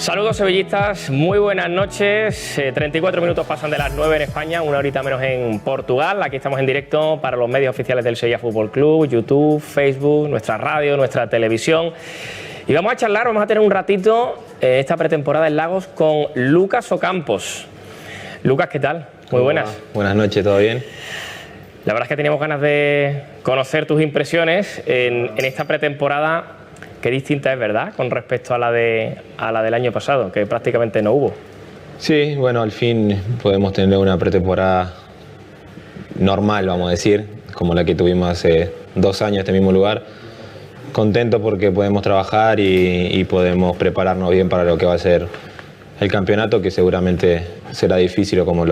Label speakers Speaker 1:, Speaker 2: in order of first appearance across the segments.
Speaker 1: Saludos sevillistas, muy buenas noches. 34 minutos pasan de las 9 en España, una horita menos en Portugal. Aquí estamos en directo para los medios oficiales del Sevilla Fútbol Club, YouTube, Facebook, nuestra radio, nuestra televisión. Y vamos a charlar, vamos a tener un ratito esta pretemporada en Lagos con Lucas Ocampos. Lucas, ¿qué tal? Muy buenas.
Speaker 2: Buenas noches, ¿todo bien?
Speaker 1: La verdad es que teníamos ganas de conocer tus impresiones en esta pretemporada. Qué distinta es, ¿verdad?, con respecto a la del año pasado, que prácticamente no hubo.
Speaker 2: Sí, bueno, al fin podemos tener una pretemporada normal, vamos a decir, como la que tuvimos hace 2 años en este mismo lugar. Contento porque podemos trabajar y podemos prepararnos bien para lo que va a ser el campeonato, que seguramente será difícil o como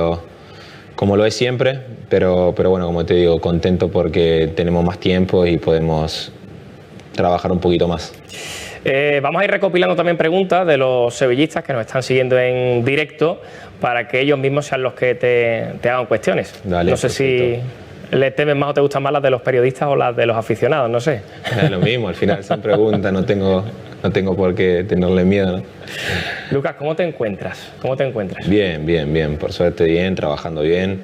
Speaker 2: lo es siempre, pero bueno, como te digo, contento porque tenemos más tiempo y podemos trabajar un poquito más.
Speaker 1: Vamos a ir recopilando también preguntas de los sevillistas que nos están siguiendo en directo para que ellos mismos sean los que te hagan cuestiones.
Speaker 2: Dale,
Speaker 1: no sé
Speaker 2: perfecto.
Speaker 1: Si le temen más o te gustan más las de los periodistas o las de los aficionados, no sé.
Speaker 2: Es lo mismo, al final son preguntas, no tengo por qué tenerle miedo, ¿no?
Speaker 1: Lucas, ¿cómo te encuentras? ¿Cómo te encuentras?
Speaker 2: Bien, por suerte bien, trabajando bien,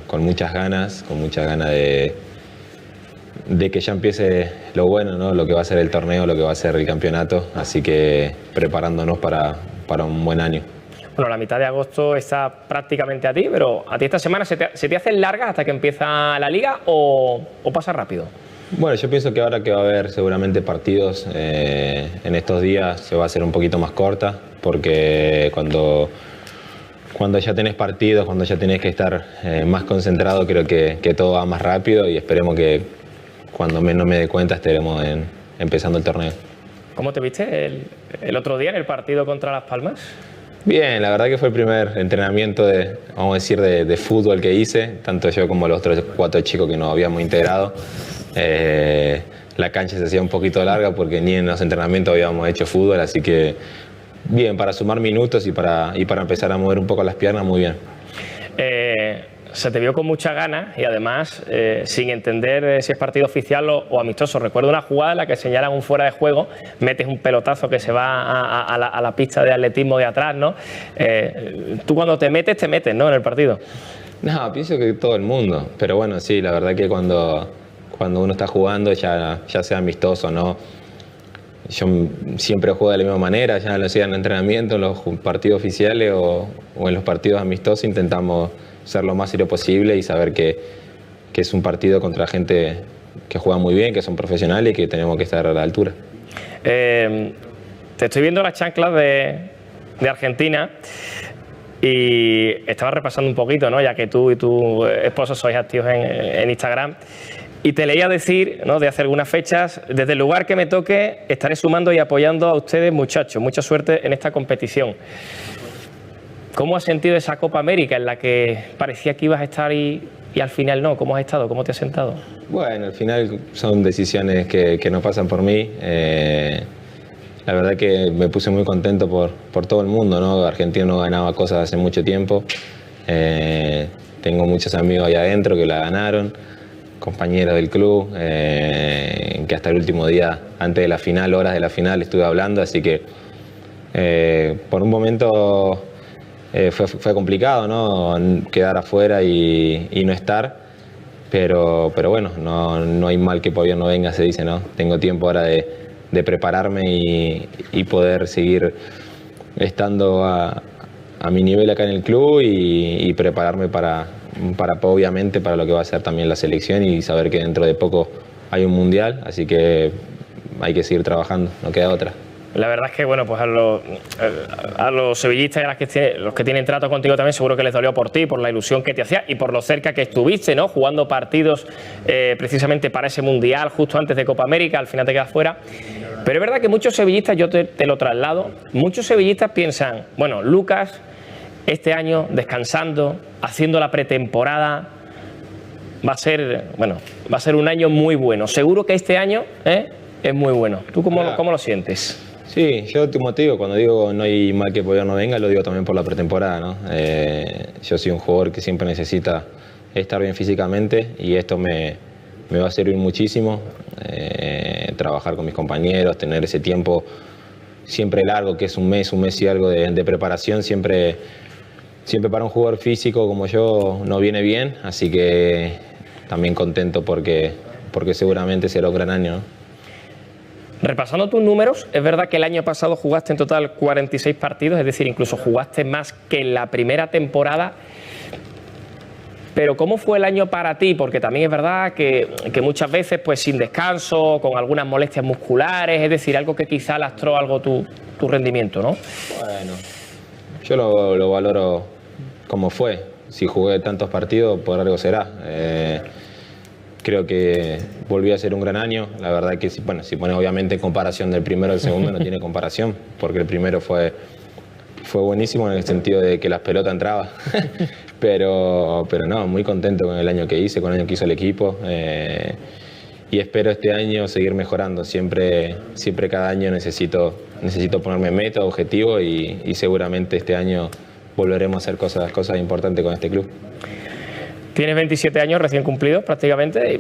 Speaker 2: con muchas ganas de que ya empiece lo bueno, ¿no? Lo que va a ser el torneo, lo que va a ser el campeonato, así que preparándonos para un buen año.
Speaker 1: Bueno, la mitad de agosto está prácticamente a ti, pero ¿a ti esta semana se te hacen largas hasta que empieza la liga o pasa rápido?
Speaker 2: Bueno, yo pienso que ahora que va a haber seguramente partidos en estos días se va a hacer un poquito más corta, porque cuando ya tenés partidos, cuando ya tenés que estar más concentrado, creo que todo va más rápido y esperemos que cuando menos me dé cuenta estaremos empezando el torneo.
Speaker 1: ¿Cómo te viste el otro día en el partido contra Las Palmas?
Speaker 2: Bien, la verdad que fue el primer entrenamiento vamos a decir, de fútbol que hice, tanto yo como los otros 4 chicos que nos habíamos integrado. La cancha se hacía un poquito larga porque ni en los entrenamientos habíamos hecho fútbol, así que bien, para sumar minutos y para empezar a mover un poco las piernas, muy bien.
Speaker 1: Se te vio con mucha ganas y además sin entender si es partido oficial o amistoso. Recuerdo una jugada en la que señalan un fuera de juego, metes un pelotazo que se va a la pista de atletismo de atrás, ¿no? Tú cuando te metes, ¿no?, en el partido.
Speaker 2: No, pienso que todo el mundo, pero bueno, sí, la verdad que cuando uno está jugando, ya sea amistoso o no, yo siempre juego de la misma manera, ya lo sea en el entrenamiento, en los partidos oficiales o en los partidos amistosos, intentamos ser lo más serio posible y saber que es un partido contra gente que juega muy bien, que son profesionales y que tenemos que estar a la altura.
Speaker 1: Te estoy viendo las chanclas de Argentina y estaba repasando un poquito, ¿no?, ya que tú y tu esposo sois activos en Instagram. Y te leía decir, ¿no?, de hace algunas fechas: desde el lugar que me toque estaré sumando y apoyando a ustedes, muchachos. Mucha suerte en esta competición. ¿Cómo has sentido esa Copa América en la que parecía que ibas a estar y al final no? ¿Cómo has estado? ¿Cómo te has sentado?
Speaker 2: Bueno, al final son decisiones que no pasan por mí. La verdad que me puse muy contento por todo el mundo, ¿no? Argentina no ganaba cosas hace mucho tiempo. Tengo muchos amigos allá adentro que la ganaron, compañeros del club, que hasta el último día, antes de la final, horas de la final, estuve hablando, así que por un momento fue complicado, ¿no?, quedar afuera y no estar, pero bueno, no hay mal que por bien no venga, se dice, ¿no? Tengo tiempo ahora de prepararme y poder seguir estando a mi nivel acá en el club y prepararme para obviamente para lo que va a ser también la selección y saber que dentro de poco hay un mundial, así que hay que seguir trabajando, no queda otra.
Speaker 1: La verdad es que, bueno, pues a los sevillistas y a los que tienen trato contigo también seguro que les dolió por ti, por la ilusión que te hacía y por lo cerca que estuviste, ¿no?, jugando partidos precisamente para ese mundial justo antes de Copa América. Al final te quedas fuera. Pero es verdad que muchos sevillistas, yo te lo traslado, muchos sevillistas piensan: bueno, Lucas este año descansando, haciendo la pretemporada, va a ser un año muy bueno. Seguro que este año es muy bueno. ¿Tú cómo lo sientes?
Speaker 2: Sí, yo te motivo, cuando digo no hay mal que por bien no venga, lo digo también por la pretemporada, ¿no? Yo soy un jugador que siempre necesita estar bien físicamente y esto me va a servir muchísimo, trabajar con mis compañeros, tener ese tiempo siempre largo, que es un mes y algo de preparación, siempre para un jugador físico como yo no viene bien, así que también contento porque seguramente será un gran año, ¿no?
Speaker 1: Repasando tus números, es verdad que el año pasado jugaste en total 46 partidos, es decir, incluso jugaste más que en la primera temporada. Pero ¿cómo fue el año para ti? Porque también es verdad que muchas veces pues sin descanso, con algunas molestias musculares, es decir, algo que quizá lastró algo tu rendimiento, ¿no?
Speaker 2: Bueno, yo lo valoro como fue. Si jugué tantos partidos, por algo será. Creo que volví a ser un gran año. La verdad que si pones obviamente en comparación del primero al segundo no tiene comparación, porque el primero fue buenísimo en el sentido de que las pelotas entraban. pero no, muy contento con el año que hice, con el año que hizo el equipo. Y espero este año seguir mejorando. Siempre cada año necesito ponerme meta, objetivo y seguramente este año volveremos a hacer cosas importantes con este club.
Speaker 1: Tienes 27 años recién cumplidos prácticamente.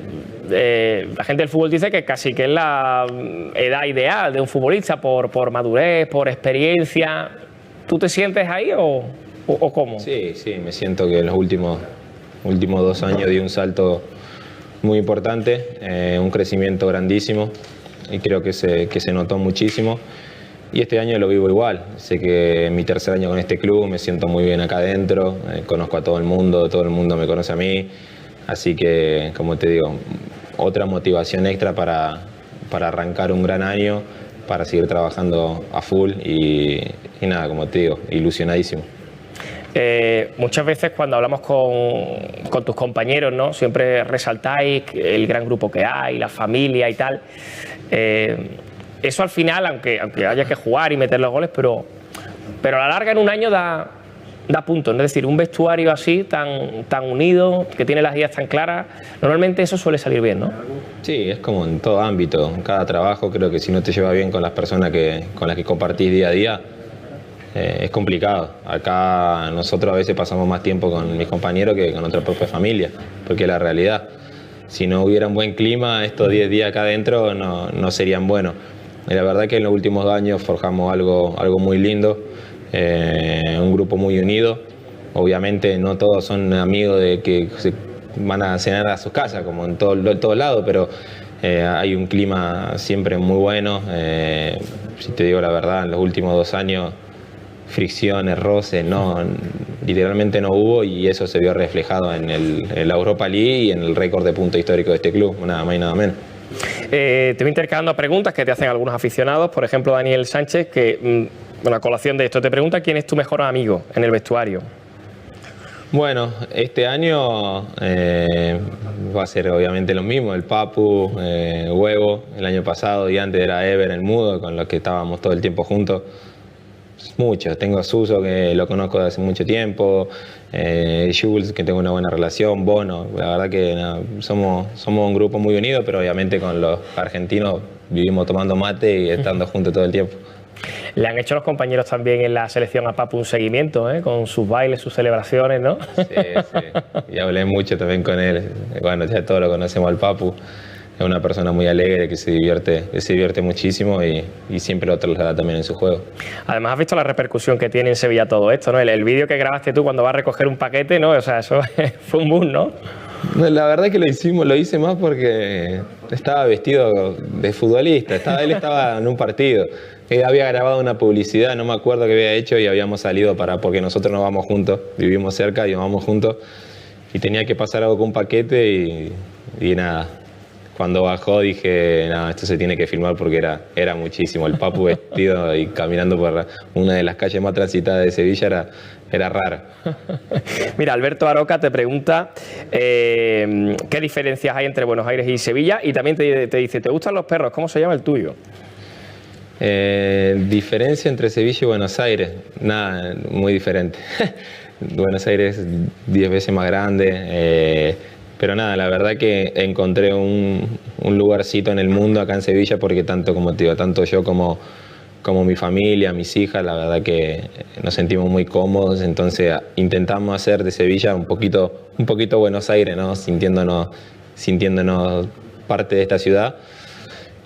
Speaker 1: La gente del fútbol dice que casi que es la edad ideal de un futbolista por madurez, por experiencia. ¿Tú te sientes ahí o cómo?
Speaker 2: Sí, me siento que en los últimos 2 años di un salto muy importante, un crecimiento grandísimo y creo que se notó muchísimo. Y este año lo vivo igual. Sé que en mi tercer año con este club me siento muy bien acá adentro, conozco a todo el mundo me conoce a mí. Así que, como te digo, otra motivación extra para arrancar un gran año, para seguir trabajando a full y nada, como te digo, ilusionadísimo.
Speaker 1: Muchas veces cuando hablamos con tus compañeros, ¿no? Siempre resaltáis el gran grupo que hay, la familia y tal. Eso al final, aunque haya que jugar y meter los goles, pero a la larga en un año da puntos. Es decir, un vestuario así, tan unido, que tiene las ideas tan claras, normalmente eso suele salir bien, ¿no?
Speaker 2: Sí, es como en todo ámbito, en cada trabajo. Creo que si no te llevas bien con las personas con las que compartís día a día, es complicado. Acá nosotros a veces pasamos más tiempo con mis compañeros que con nuestra propia familia, porque es la realidad. Si no hubiera un buen clima, estos 10 días acá adentro no serían buenos. Y la verdad que en los últimos 2 años forjamos algo muy lindo, un grupo muy unido. Obviamente no todos son amigos de que se van a cenar a sus casas, como en todo lado, pero hay un clima siempre muy bueno. Si te digo la verdad, en los últimos 2 años, fricciones, roces, literalmente no hubo, y eso se vio reflejado en la Europa League y en el récord de puntos histórico de este club, nada más y nada menos.
Speaker 1: Te voy intercalando preguntas que te hacen algunos aficionados. Por ejemplo, Daniel Sánchez, que a colación de esto te pregunta quién es tu mejor amigo en el vestuario.
Speaker 2: Bueno, este año va a ser obviamente lo mismo, el Papu, Huevo. El año pasado y antes era Ever, el Mudo, con los que estábamos todo el tiempo juntos. Muchos, tengo a Suso, que lo conozco desde hace mucho tiempo, Jules, que tengo una buena relación, Bono. La verdad que somos un grupo muy unido, pero obviamente con los argentinos vivimos tomando mate y estando juntos todo el tiempo.
Speaker 1: Le han hecho los compañeros también en la selección a Papu un seguimiento, con sus bailes, sus celebraciones, ¿no?
Speaker 2: Sí. Y hablé mucho también con él. Bueno, ya todos lo conocemos al Papu. Es una persona muy alegre, que se divierte muchísimo y siempre lo traslada también en su juego. Además,
Speaker 1: has visto la repercusión que tiene en Sevilla todo esto, ¿no? El vídeo que grabaste tú cuando vas a recoger un paquete, ¿no? O sea, eso fue un boom, ¿no?
Speaker 2: La verdad que lo hice más porque estaba vestido de futbolista. Él estaba en un partido. Él había grabado una publicidad, no me acuerdo qué había hecho, y habíamos salido porque nosotros nos vamos juntos, vivimos cerca y nos vamos juntos. Y tenía que pasar algo con un paquete y nada. Cuando bajó dije, no, esto se tiene que filmar porque era muchísimo. El Papu vestido y caminando por una de las calles más transitadas de Sevilla era raro.
Speaker 1: Mira, Alberto Aroca te pregunta qué diferencias hay entre Buenos Aires y Sevilla, y también te dice, ¿te gustan los perros? ¿Cómo se llama el tuyo?
Speaker 2: Diferencia entre Sevilla y Buenos Aires, nada, muy diferente. Buenos Aires es 10 veces más grande. Pero nada, la verdad que encontré un lugarcito en el mundo acá en Sevilla, porque tanto yo como mi familia, mis hijas, la verdad que nos sentimos muy cómodos. Entonces intentamos hacer de Sevilla un poquito Buenos Aires, ¿no? Sintiéndonos parte de esta ciudad.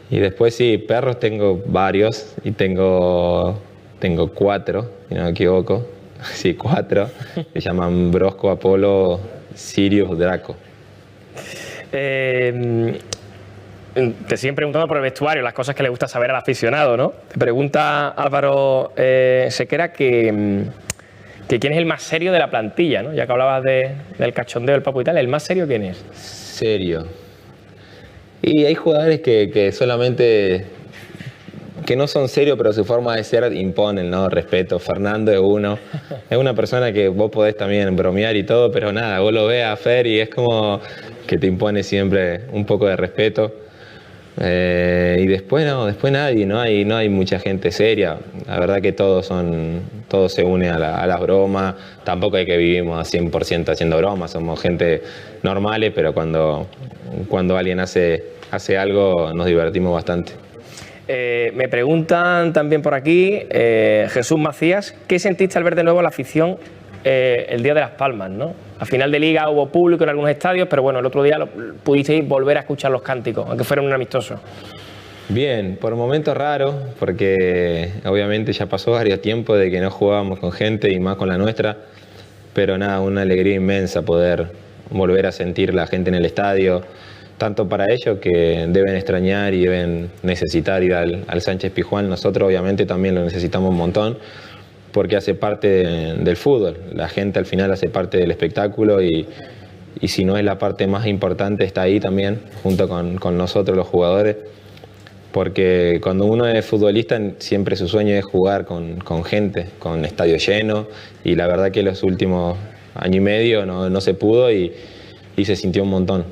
Speaker 2: Y después sí, perros tengo varios y tengo 4, si no me equivoco. Sí, 4. Se llaman Brosco, Apolo, Sirius, Draco.
Speaker 1: Te siguen preguntando por el vestuario, las cosas que le gusta saber al aficionado, ¿no? Te pregunta Álvaro Sequera que quién es el más serio de la plantilla, ¿no? Ya que hablabas del cachondeo del Papu y tal, ¿el más serio quién es?
Speaker 2: Serio. Y hay jugadores que solamente, que no son serios, pero su forma de ser imponen, ¿no? Respeto. Fernando es uno. Es una persona que vos podés también bromear y todo, pero nada, vos lo ves a Fer y es como que te impone siempre un poco de respeto. Y después nadie, no hay mucha gente seria. La verdad que todos se une a las bromas. Tampoco es que vivimos a 100% haciendo bromas, somos gente normales, pero cuando alguien hace algo nos divertimos bastante.
Speaker 1: Me preguntan también por aquí, Jesús Macías, ¿qué sentiste al ver de nuevo la afición el día de Las Palmas, ¿no? A final de liga hubo público en algunos estadios, pero bueno, el otro día pudisteis volver a escuchar los cánticos, aunque fueran un amistoso.
Speaker 2: Bien, por momentos raros, porque obviamente ya pasó varios tiempos de que no jugábamos con gente y más con la nuestra, pero nada, una alegría inmensa poder volver a sentir la gente en el estadio, tanto para ellos que deben extrañar y deben necesitar ir al Sánchez Pizjuán. Nosotros obviamente también lo necesitamos un montón, porque hace parte del fútbol. La gente al final hace parte del espectáculo y si no es la parte más importante, está ahí también, junto con nosotros los jugadores. Porque cuando uno es futbolista, siempre su sueño es jugar con gente, con estadio lleno. Y la verdad que los últimos año y medio no se pudo y se sintió un montón.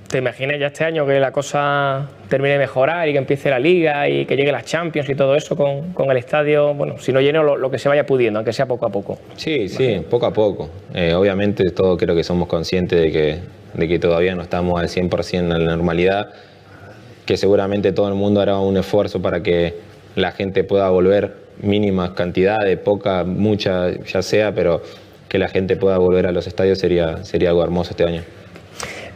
Speaker 1: ¿Te imaginas ya este año que la cosa termine de mejorar y que empiece la Liga y que llegue las Champions y todo eso con el estadio? Bueno, si no lleno, lo que se vaya pudiendo, aunque sea poco a poco.
Speaker 2: Sí, poco a poco. Obviamente todos creo que somos conscientes de que todavía no estamos al 100% en la normalidad, que seguramente todo el mundo hará un esfuerzo para que la gente pueda volver, mínimas cantidades, poca, mucha, ya sea, pero que la gente pueda volver a los estadios sería algo hermoso este año.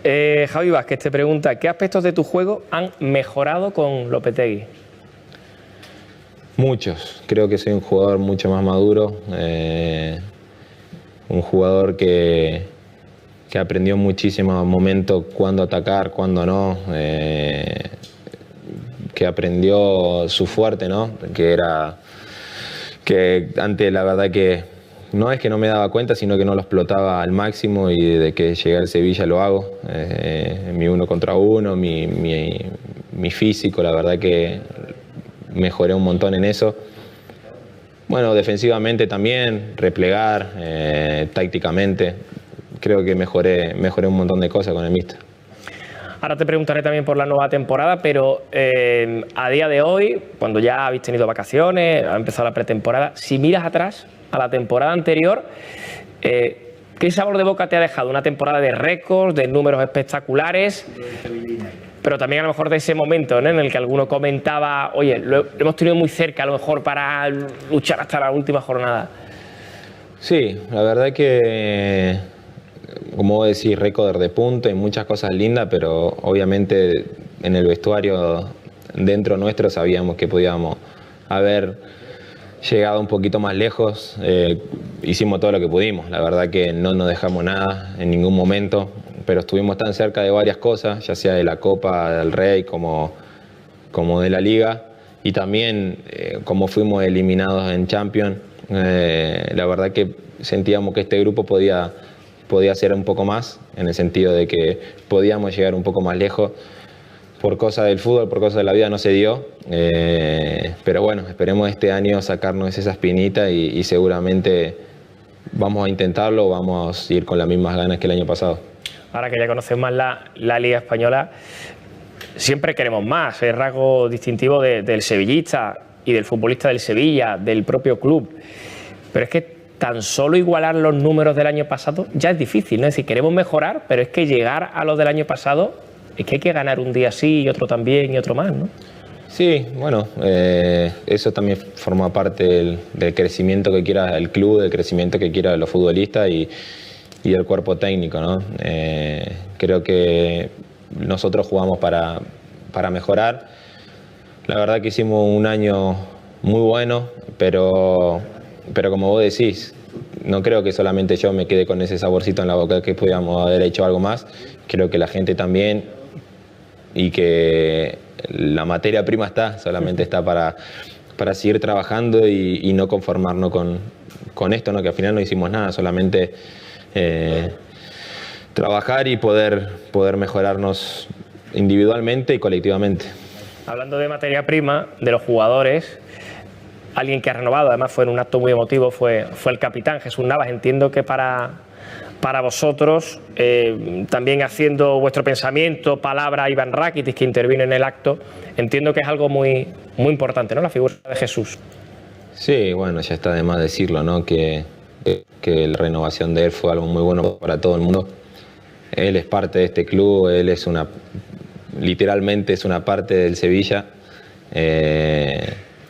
Speaker 1: Javi Vázquez te pregunta, ¿qué aspectos de tu juego han mejorado con Lopetegui?
Speaker 2: Muchos. Creo que soy un jugador mucho más maduro, un jugador que aprendió muchísimos momentos cuándo atacar, cuándo no, que aprendió su fuerte, ¿no? Que antes la verdad que no es que no me daba cuenta, sino que no lo explotaba al máximo y desde que llegué al Sevilla lo hago. Mi 1 contra 1, mi físico, la verdad que mejoré un montón en eso. Bueno, defensivamente también, replegar, tácticamente. Creo que mejoré un montón de cosas con el míster.
Speaker 1: Ahora te preguntaré también por la nueva temporada, pero a día de hoy, cuando ya habéis tenido vacaciones, ha empezado la pretemporada, si miras atrás a la temporada anterior, ¿qué sabor de boca te ha dejado? Una temporada de récords, de números espectaculares, pero también a lo mejor de ese momento, ¿no?, en el que alguno comentaba, oye, lo hemos tenido muy cerca a lo mejor para luchar hasta la última jornada.
Speaker 2: Sí, la verdad que, como vos decís, récord de puntos y muchas cosas lindas, pero obviamente en el vestuario dentro nuestro sabíamos que podíamos haber llegado un poquito más lejos. Hicimos todo lo que pudimos, la verdad que no nos dejamos nada en ningún momento, pero estuvimos tan cerca de varias cosas, ya sea de la Copa del Rey como de la Liga, y también como fuimos eliminados en Champions. La verdad que sentíamos que este grupo podía hacer un poco más, en el sentido de que podíamos llegar un poco más lejos. Por cosas del fútbol, por cosas de la vida no se dio, pero bueno, esperemos este año sacarnos esa espinita y seguramente vamos a intentarlo, vamos a ir con las mismas ganas que el año pasado.
Speaker 1: Ahora que ya conocemos más la Liga Española, siempre queremos más, es rasgo distintivo del sevillista y del futbolista del Sevilla, del propio club, pero es que tan solo igualar los números del año pasado ya es difícil, ¿no? Es decir, queremos mejorar, pero es que llegar a los del año pasado es que hay que ganar un día sí y otro también y otro más, ¿no?
Speaker 2: Sí, bueno, eso también forma parte del crecimiento que quiera el club, del crecimiento que quiera los futbolistas y del cuerpo técnico, ¿no? Creo que nosotros jugamos para para mejorar. La verdad que hicimos un año muy bueno, pero como vos decís, no creo que solamente yo me quede con ese saborcito en la boca, que pudiéramos haber hecho algo más. Creo que la gente también, y que la materia prima está, solamente está para seguir trabajando y no conformarnos con esto, ¿no? Que al final no hicimos nada, solamente trabajar y poder mejorarnos individualmente y colectivamente.
Speaker 1: Hablando de materia prima, de los jugadores, alguien que ha renovado, además fue en un acto muy emotivo, fue el capitán Jesús Navas. Entiendo que para vosotros, también haciendo vuestro pensamiento, palabra a Iván Rakitic, que intervino en el acto, entiendo que es algo muy, muy importante, ¿no? La figura de Jesús.
Speaker 2: Sí, bueno, ya está de más decirlo, ¿no? Que la renovación de él fue algo muy bueno para todo el mundo. Él es parte de este club, él es literalmente es una parte del Sevilla,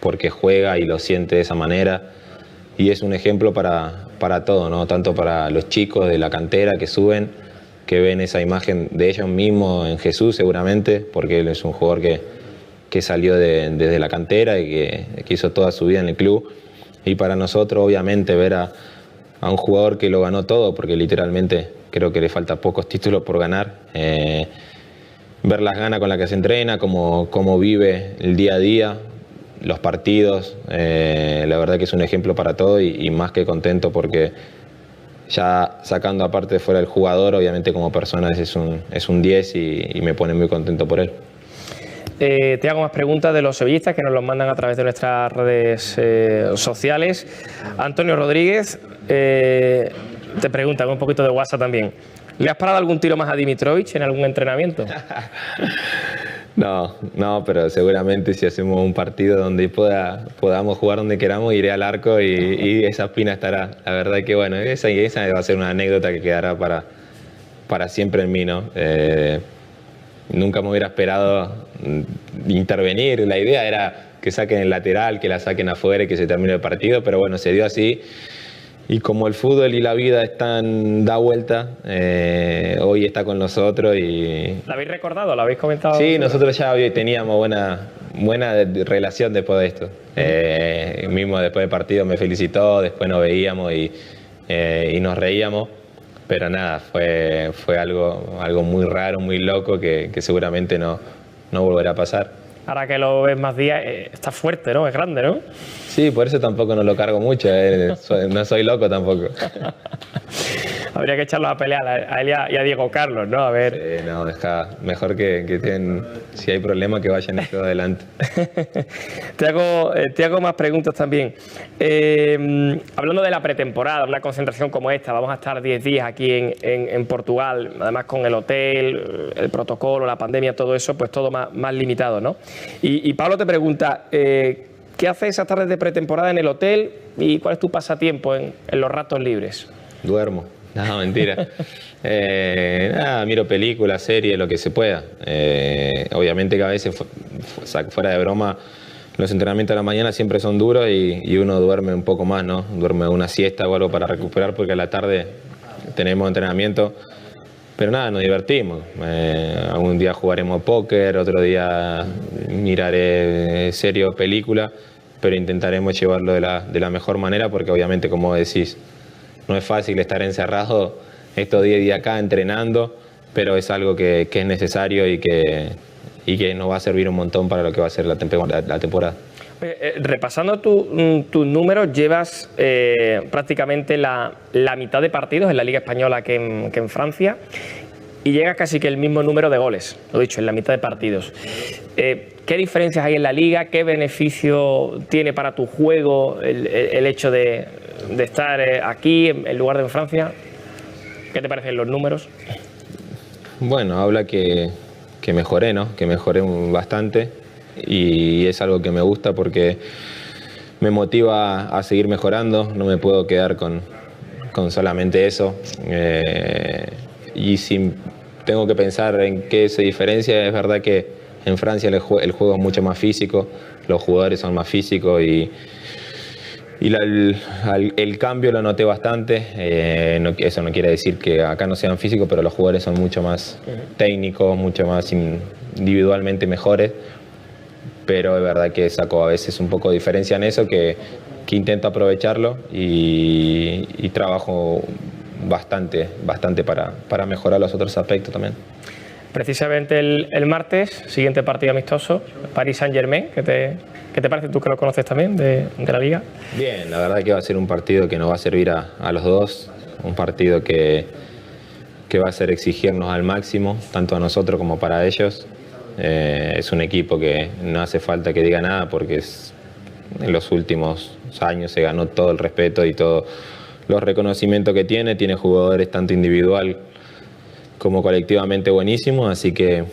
Speaker 2: porque juega y lo siente de esa manera, y es un ejemplo para todo, ¿no? Tanto para los chicos de la cantera que suben, que ven esa imagen de ellos mismos en Jesús seguramente, porque él es un jugador que salió desde la cantera y que hizo toda su vida en el club, y para nosotros obviamente ver a un jugador que lo ganó todo, porque literalmente creo que le falta pocos títulos por ganar, ver las ganas con las que se entrena, cómo vive el día a día, los partidos, la verdad que es un ejemplo para todo, y más que contento, porque ya sacando aparte fuera el jugador, obviamente como persona es un 10 y me pone muy contento por él.
Speaker 1: Te hago más preguntas de los sevillistas que nos los mandan a través de nuestras redes sociales. Antonio Rodríguez te pregunta, con un poquito de WhatsApp también: ¿le has parado algún tiro más a Dimitrovic en algún entrenamiento?
Speaker 2: No, pero seguramente si hacemos un partido donde podamos jugar donde queramos, iré al arco y esa espina estará. La verdad que bueno, esa va a ser una anécdota que quedará para siempre en mí, ¿no? Nunca me hubiera esperado intervenir. La idea era que saquen el lateral, que la saquen afuera y que se termine el partido, pero bueno, se dio así. Y como el fútbol y la vida da vuelta, hoy está con nosotros y...
Speaker 1: ¿La habéis recordado? ¿Lo habéis comentado?
Speaker 2: Sí, nosotros ya teníamos buena relación después de esto. Mismo después del partido me felicitó, después nos veíamos y nos reíamos. Pero nada, fue algo muy raro, muy loco, que seguramente no volverá a pasar.
Speaker 1: Ahora que lo ves más días, está fuerte, ¿no? Es grande, ¿no?
Speaker 2: Sí, por eso tampoco no lo cargo mucho, no soy loco tampoco.
Speaker 1: Habría que echarlos a pelear a él y a Diego Carlos, ¿no? A ver.
Speaker 2: Sí, no, mejor que si hay problema, que vayan ellos adelante.
Speaker 1: Te hago más preguntas también. Hablando de la pretemporada, una concentración como esta, vamos a estar 10 días aquí en Portugal, además con el hotel, el protocolo, la pandemia, todo eso, pues todo más limitado, ¿no? Y Pablo te pregunta, ¿qué haces esas tardes de pretemporada en el hotel y cuál es tu pasatiempo en los ratos libres?
Speaker 2: Duermo. No, mentira. Miro películas, series, lo que se pueda. Obviamente que a veces, fuera de broma, los entrenamientos de la mañana siempre son duros y uno duerme un poco más, ¿no? Duerme una siesta o algo para recuperar, porque a la tarde tenemos entrenamiento. Pero nada, nos divertimos. Algún día jugaremos póker, otro día miraré series o películas, pero intentaremos llevarlo de la mejor manera, porque obviamente, como decís, no es fácil estar encerrado estos 10 días acá entrenando, pero es algo que es necesario y que nos va a servir un montón para lo que va a ser la temporada.
Speaker 1: Repasando tus números, llevas prácticamente la mitad de partidos en la Liga Española que en Francia, y llegas casi que el mismo número de goles, lo dicho, en la mitad de partidos. ¿Qué diferencias hay en la Liga? ¿Qué beneficio tiene para tu juego el hecho de estar aquí en lugar de en Francia? ¿Qué te parecen los números?
Speaker 2: Bueno, habla que mejoré, ¿no? Que mejoré bastante, y es algo que me gusta porque me motiva a seguir mejorando. No me puedo quedar con solamente eso. Y si tengo que pensar en qué se diferencia, es verdad que en Francia el juego es mucho más físico, los jugadores son más físicos y el cambio lo noté bastante. Eso no quiere decir que acá no sean físicos, pero los jugadores son mucho más técnicos, mucho más individualmente mejores. Pero es verdad que saco a veces un poco de diferencia en eso, que intento aprovecharlo y trabajo bastante para mejorar los otros aspectos también.
Speaker 1: Precisamente el martes, siguiente partido amistoso, Paris Saint-Germain, ¿qué te parece, tú que lo conoces también de la Liga?
Speaker 2: Bien, la verdad que va a ser un partido que nos va a servir a los dos, un partido que va a ser exigirnos al máximo, tanto a nosotros como para ellos. Es un equipo que no hace falta que diga nada porque en los últimos años se ganó todo el respeto y todos los reconocimientos que tiene jugadores tanto individual como colectivamente buenísimos, así que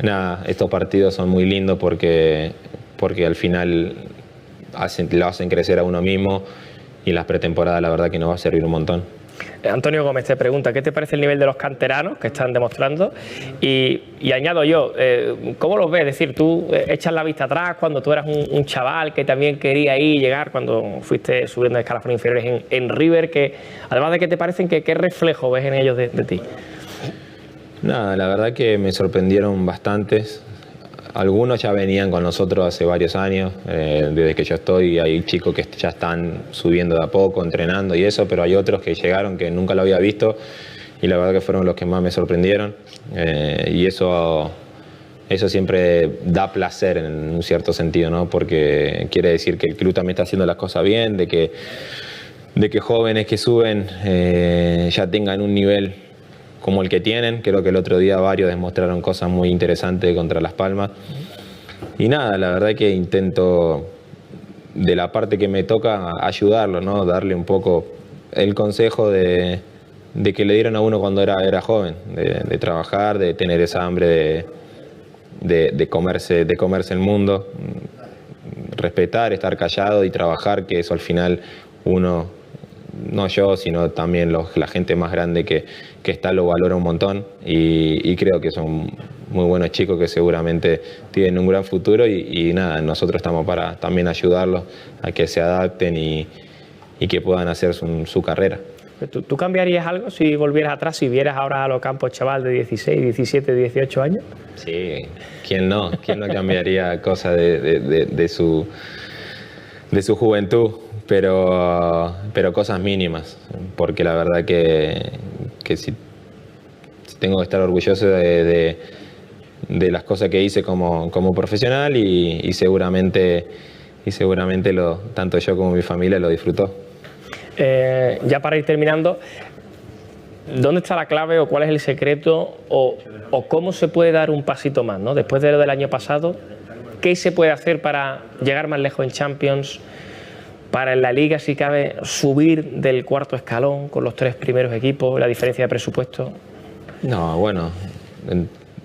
Speaker 2: nada, estos partidos son muy lindos porque al final lo hacen crecer a uno mismo y las pretemporadas la verdad que nos va a servir un montón.
Speaker 1: Antonio Gómez te pregunta, ¿qué te parece el nivel de los canteranos que están demostrando? Y añado yo, ¿cómo los ves? Es decir, tú echas la vista atrás cuando tú eras un chaval que también quería ahí llegar, cuando fuiste subiendo escalafones inferiores en River, que además de que te parecen, ¿qué reflejo ves en ellos de ti?
Speaker 2: Nada, la verdad que me sorprendieron bastantes. Algunos ya venían con nosotros hace varios años, desde que yo estoy, hay chicos que ya están subiendo de a poco, entrenando y eso, pero hay otros que llegaron que nunca lo había visto y la verdad que fueron los que más me sorprendieron y eso siempre da placer en un cierto sentido, ¿no? Porque quiere decir que el club también está haciendo las cosas bien, de que jóvenes que suben ya tengan un nivel como el que tienen. Creo que el otro día varios demostraron cosas muy interesantes contra Las Palmas. Y nada, la verdad que intento, de la parte que me toca, ayudarlo, ¿no? Darle un poco el consejo de que le dieron a uno cuando era joven, de trabajar, de tener esa hambre de comerse el mundo, respetar, estar callado y trabajar, que eso al final uno, no yo, sino también la gente más grande que está lo valora un montón y creo que son muy buenos chicos que seguramente tienen un gran futuro y nada, nosotros estamos para también ayudarlos a que se adapten y que puedan hacer su carrera.
Speaker 1: ¿Tú cambiarías algo si volvieras atrás, si vieras ahora a los campos chaval de 16, 17, 18 años?
Speaker 2: Sí, ¿quién no? ¿Quién no cambiaría cosas de su juventud? Pero cosas mínimas, porque la verdad que si tengo que estar orgulloso de las cosas que hice como profesional y seguramente tanto yo como mi familia lo disfrutó.
Speaker 1: Ya para ir terminando, ¿dónde está la clave o cuál es el secreto o cómo se puede dar un pasito más, ¿no? Después de lo del año pasado, ¿qué se puede hacer para llegar más lejos en Champions? Para en la Liga, si cabe, subir del cuarto escalón con los 3 primeros equipos, la diferencia de presupuesto.
Speaker 2: No, bueno,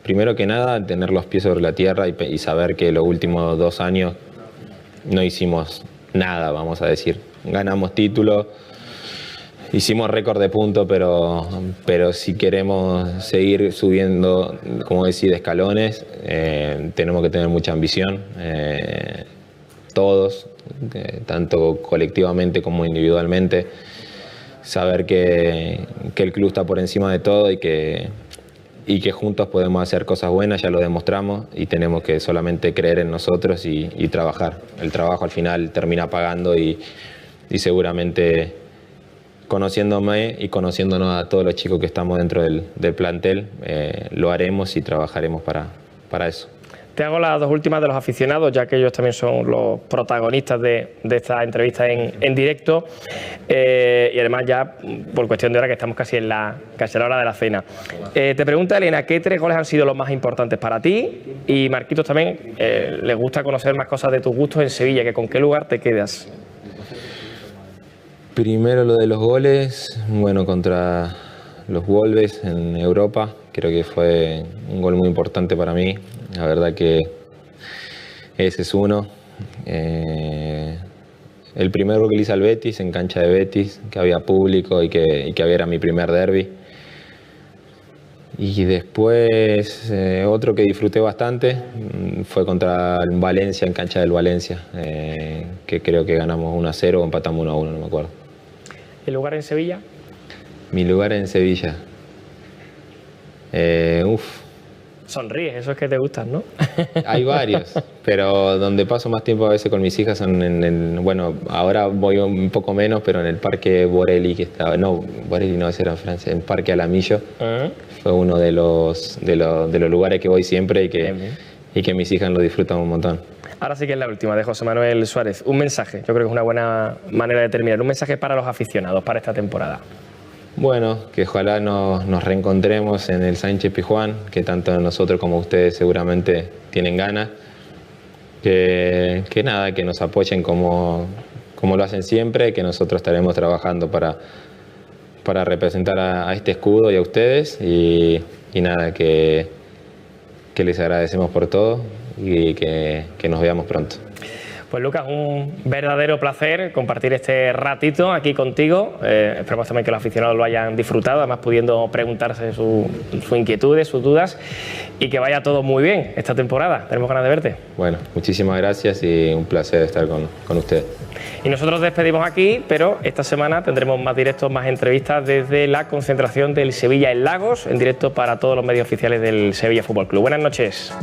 Speaker 2: primero que nada, tener los pies sobre la tierra y saber que los últimos 2 años no hicimos nada, vamos a decir. Ganamos títulos, hicimos récord de puntos, pero si queremos seguir subiendo, como decís, de escalones, tenemos que tener mucha ambición, todos, tanto colectivamente como individualmente, saber que el club está por encima de todo y que juntos podemos hacer cosas buenas, ya lo demostramos y tenemos que solamente creer en nosotros y trabajar. El trabajo al final termina pagando y seguramente conociéndome y conociéndonos a todos los chicos que estamos dentro del plantel, lo haremos y trabajaremos para eso.
Speaker 1: Te hago las 2 últimas de los aficionados, ya que ellos también son los protagonistas de esta entrevista en directo y además ya por cuestión de hora que estamos casi a la hora de la cena. Te pregunta Elena, ¿qué 3 goles han sido los más importantes para ti? Y Marquitos también le gusta conocer más cosas de tus gustos en Sevilla, que ¿con qué lugar te quedas?
Speaker 2: Primero lo de los goles, bueno, contra los Wolves en Europa, creo que fue un gol muy importante para mí. La verdad que ese es uno. El primer gol que le hice al Betis, en cancha de Betis, que había público y que era mi primer derbi. Y después otro que disfruté bastante fue contra el Valencia, en cancha del Valencia, que creo que ganamos 1-0 o empatamos 1-1, no me acuerdo.
Speaker 1: ¿El lugar en Sevilla?
Speaker 2: Mi lugar en Sevilla.
Speaker 1: Sonríes, eso es que te gustan, ¿no?
Speaker 2: Hay varios, pero donde paso más tiempo a veces con mis hijas son bueno, ahora voy un poco menos, pero en el Parque Borelli, que estaba, no, Borelli no, ese era en Francia, en Parque Alamillo, fue uno de los lugares que voy siempre y que mis hijas lo disfrutan un montón.
Speaker 1: Ahora sí que es la última, de José Manuel Suárez. Un mensaje, yo creo que es una buena manera de terminar, un mensaje para los aficionados, para esta temporada.
Speaker 2: Bueno, que ojalá nos reencontremos en el Sánchez Pizjuán, que tanto nosotros como ustedes seguramente tienen ganas. Que nada, que nos apoyen como lo hacen siempre, que nosotros estaremos trabajando para representar a este escudo y a ustedes. Y nada, que les agradecemos por todo y que nos veamos pronto.
Speaker 1: Pues Lucas, un verdadero placer compartir este ratito aquí contigo. Esperamos también que los aficionados lo hayan disfrutado, además pudiendo preguntarse sus inquietudes, sus dudas, y que vaya todo muy bien esta temporada. Tenemos ganas de verte.
Speaker 2: Bueno, muchísimas gracias y un placer estar con ustedes.
Speaker 1: Y nosotros despedimos aquí, pero esta semana tendremos más directos, más entrevistas desde la concentración del Sevilla en Lagos, en directo para todos los medios oficiales del Sevilla Fútbol Club. Buenas noches.